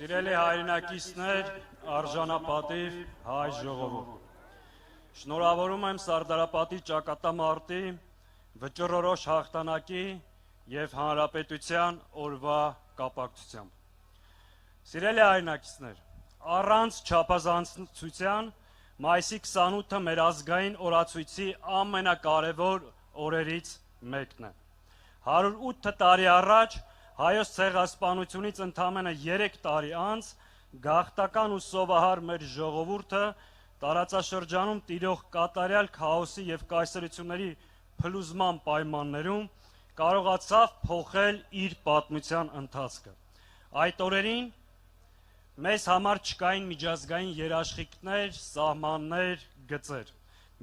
Սիրելի հայրենակիցներ, արժանապատիվ հայ ժողովուրդ, շնորհավորում եմ Սարդարապատի ճակատամարտի, վճռորոշ հաղթանակի և հանրապետության օրվա կապակցությամբ։ Սիրելի հայրենակիցներ, առանց չափազանցության մայիսի 28-ը մեր ազգային օրացույցի ամենակարևոր օրերից մեկն է։ 108 տարի առաջ Հայոց ցեղասպանությունից ընդամենը 3 տարի անց գաղթական ու սովահար մեր ժողովուրդը տարածաշրջանում տիրող կատարյալ քաոսի և կայսրությունների փլուզման պայմաններում կարողացավ փոխել իր պատմության ընթացքը։ Այդ օրերին մեզ համար չկային միջազգային երաշխիքներ, սահմաններ, գծեր։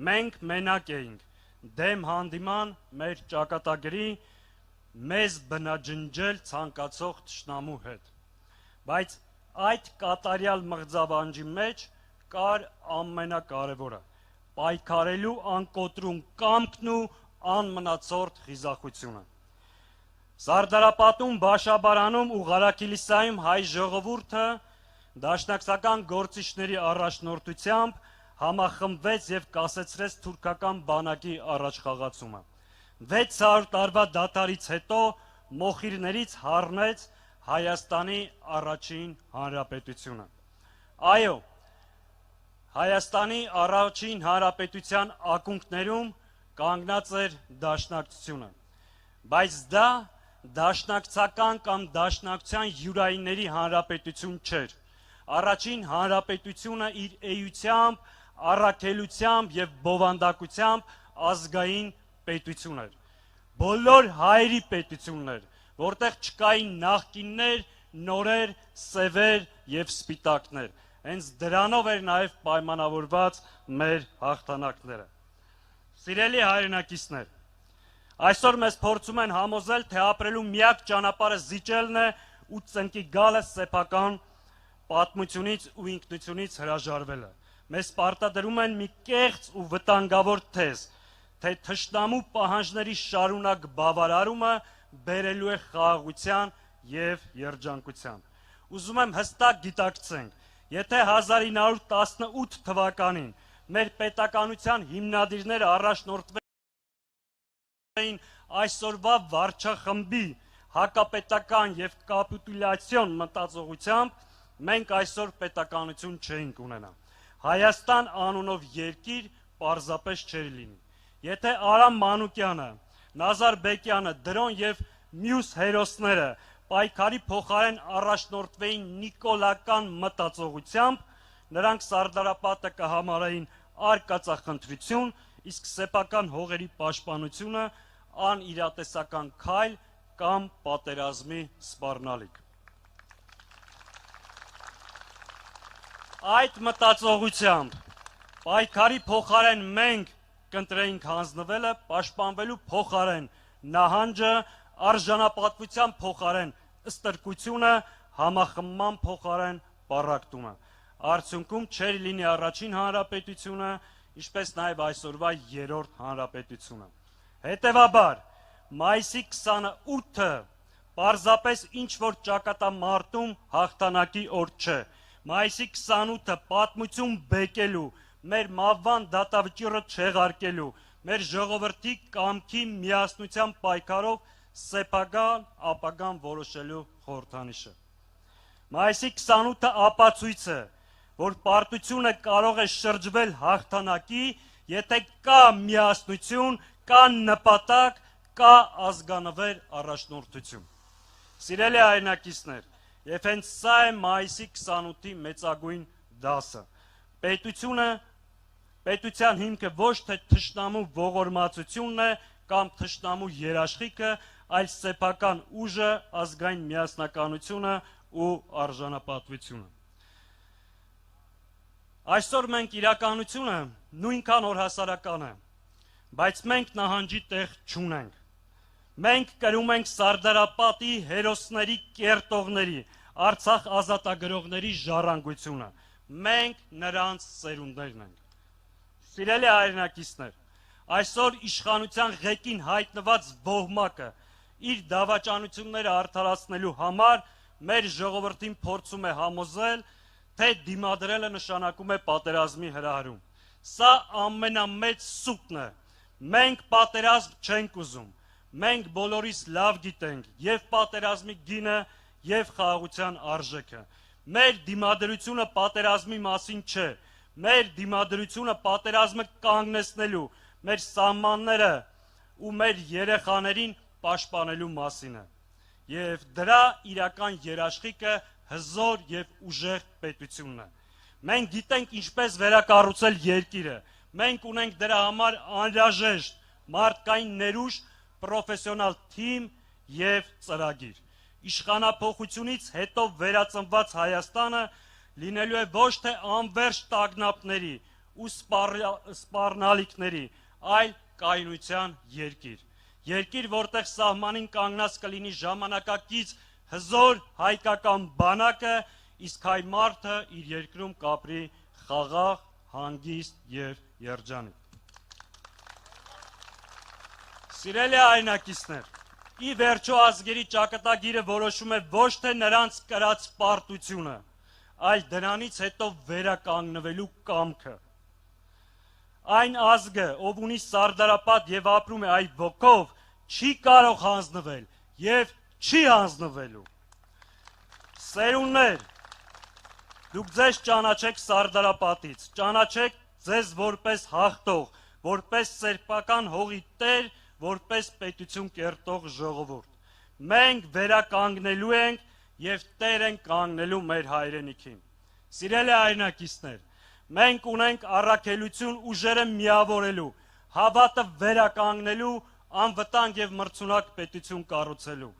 Մենք մենակ էինք դեմ հանդիման մեր ճակատագրի մեզ բնաջնջել ցանկացող թշնամու հետ, բայց այդ կատարյալ մղձավանջի մեջ կար ամենակարևորը՝ պայքարելու անկոտրուն կամքն ու անմնացորդ խիզախությունը։ Սարդարապատում, Բաշաբարանում ու Ղարաքիլիսայում հայ ժողովուրդը դաշնակցական գործիչների առաջնորդությամբ համախմբվեց և կասեցրեց թուրքական բանակի առաջխաղացումը։ 600 տարվա դադարից հետո մոխիրներից հառնեց Հայաստանի առաջին հանրապետությունը։ Այո, Հայաստանի առաջին հանրապետության ակունքներում կանգնած էր դաշնակցությունը, բայց դա դաշնակցական կամ դաշնակցության յուրայինների հանրապետություն չէր։ Առաջին հանրապետությունը իր էությամբ, առաքելությամբ և բովանդակությամբ ազգային պետություն էր, բոլոր հայերի պետությունն էր, որտեղ չկային նախկիններ, նորեր, սևեր և սպիտակներ։ Հենց դրանով էր նաև պայմանավորված մեր հաղթանակները։ Սիրելի հայրենակիցներ, այսօր մեզ փորձում են համոզել, թե ապրելու միակ ճանապարհը զիջելն է ու ծնկի գալը սեփական պատմությունից ու ինքնությունից հրաժարվելը։ Մեզ պարտադրում են մի կեղծ ու վտանգավոր թեզ, թե թշնամու պահանջների շարունակ բավարարումը բերելու է խաղաղության և երջանկության։ Ուզում եմ հստակ գիտակցենք, եթե 1918 թվականին մեր պետականության հիմնադիրները առաջնորդվեին այսօրվա վարչախմբի հակապետական և կապիտուլյացիոն մտածողությամբ, մենք այսօր պետականություն չէինք ունենա։ Հայաստան անունով երկիր պարզապես չէր լինի։ Եթե Արամ Մանուկյանը, Նազար Բեկյանը, Դրոն և մյուս հերոսները պայքարի փոխարեն առաջնորդվեին նիկոլական մտածողությամբ, նրանք Սարդարապատը կհամարային արկածախնդրություն, իսկ սեփական հողերի պաշտպանությունը անիրատեսական քայլ կամ պատերազմի սպառնալիք։ Այդ մտածողությամբ պայքարի փոխարեն մենք կընտրեինք հանձնվելը, պաշտպանվելու փոխարեն նահանջը, արժանապատվության փոխարեն ստրկությունը, համախմբման փոխարեն պառակտումը։ Արդյունքում չէր լինի առաջին հանրապետությունը, ինչպես նաև այսօրվա երրորդ հանրապետությունը։ Հետևաբար, մայիսի 28-ը պարզապես ինչ-որ ճակատամարտում հաղթանակի օր չէ։ Մայիսի 28-ը պատմություն բեկելու, մեր մահվան դատավճիռը չեղարկելու, մեր ժողովրդի կամքի միասնության պայքարով սեփական ապագան որոշելու խորհրդանիշը։ Մայիսի 28-ը ապացույց է, որ պարտությունը կարող է շրջվել հաղթանակի, եթե կա միասնություն, կա նպատակ, կա ազգանվեր առաջնորդություն։ Սիրելի հայրենակիցներ, և հենց սա է մայիսի 28-ի մեծագույն դասը։ Պետության հիմքը ոչ թե թշնամու ողորմածությունն է կամ թշնամու երաշխիքը, այլ սեփական ուժը, ազգային միասնականությունը ու արժանապատվությունը։ Այսօր մենք իրականությունը նույնքան օրհասարական է, բայց մենք նահանջի տեղ չունենք։ Մենք կրում ենք Սարդարապատի հերոսների կերտողների, Արցախ ազատագրողների ժառանգությունը։ Մենք նրանց սերունդներն ենք։ Սիրելի հայրենակիցներ, այսօր իշխանության ղեկին հայտնված ոհմակը իր դավաճանությունները արդարացնելու համար մեր ժողովրդին փորձում է համոզել, թե դիմադրելը նշանակում է պատերազմի հրահրում։ Սա ամենամեծ սուտն է։ Մենք պատերազմ չենք ուզում։ Մենք բոլորիս լավ գիտենք եւ պատերազմի գինը եւ խաղաղության արժեքը։ Մեր դիմադրությունը պատերազմի մասին չէ։ Մեր դիմադրությունը պատերազմը կանգնեցնելու, մեր սահմանները ու մեր երեխաներին պաշտպանելու մասին է։ Եվ դրա իրական երաշխիքը հզոր եւ ուժեղ պետությունն է։ Մենք գիտենք ինչպես վերակառուցել երկիրը։ Մենք ունենք դրա համար անհրաժեշտ մարդկային ներուժ, պրոֆեսիոնալ թիմ եւ ծրագիր։ Իշխանափոխությունից հետո վերածնված Հայաստանը լինելու է ոչ թե անվերջ տագնապների ու սպառնալիքների, այլ կայունության երկիր։ Երկիր, որտեղ սահմանին կանգնած կլինի ժամանակակից հզոր հայկական բանակը, իսկ հայ մարդը իր երկրում կապրի խաղաղ, հանգիստ եւ երջանիկ։ Սիրելի հայրենակիցներ, ի վերջո ազգերի ճակատագիրը որոշում է ոչ թե նրանց կրած պարտությունը, այլ դրանից հետո վերականգնվելու կամքը։ Այն ազգը, ով ունի սարդարապատ եւ ապրում է այդ ոգով, չի կարող հանձնվել եւ չի հանձնվելու։ Սերունդներ, դուք ձեզ ճանաչեք սարդարապատից, ճանաչեք ձեզ որպես հաղթող, որպես սեփական հողի տեր, որպես պետություն կերտող ժողովուրդ։ Մենք վերականգնելու ենք եւ տեր ենք կանգնելու մեր հայրենիքին։ Սիրելի հայրենակիցներ, մենք ունենք առաքելություն ուժերը միավորելու, հավատը վերականգնելու, անվտանգ եւ մրցունակ պետություն կառուցելու։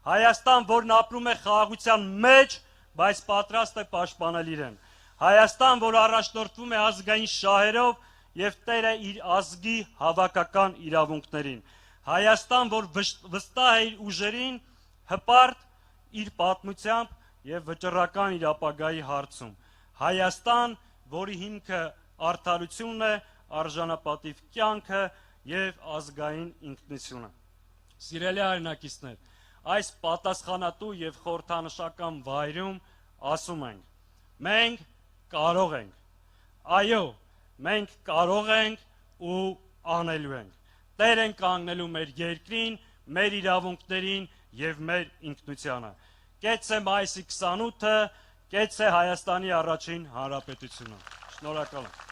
Հայաստան, որն ապրում է խաղաղության մեջ, բայց պատրաստ է պաշտպանել իրեն։ Հայաստան, որ առաջնորդվում է ազգային շահերով եւ տեր է իր ազգի հավաքական իրավունքներին։ Հայաստան, որ վստահ է իր ուժերին, հպարտ իր պատմությամբ եւ վճռական իր ապագայի հարցում։ Հայաստան, որի հիմքը արդարությունն է, արժանապատիվ կյանքը եւ ազգային ինքնությունը։ Սիրելի հայրենակիցներ, այս պատասխանատու եւ խորհրդանշական վայրում ասում ենք. մենք կարող ենք։ Այո, մենք կարող ենք ու անելու ենք։ Տեր ենք կանգնելու մեր երկրին, մեր իրավունքներին եւ մեր ինքնությանը։ Կեցե մայիսի 28-ը, կեցե Հայաստանի առաջին հանրապետությունը։ Շնորհակալ եմ։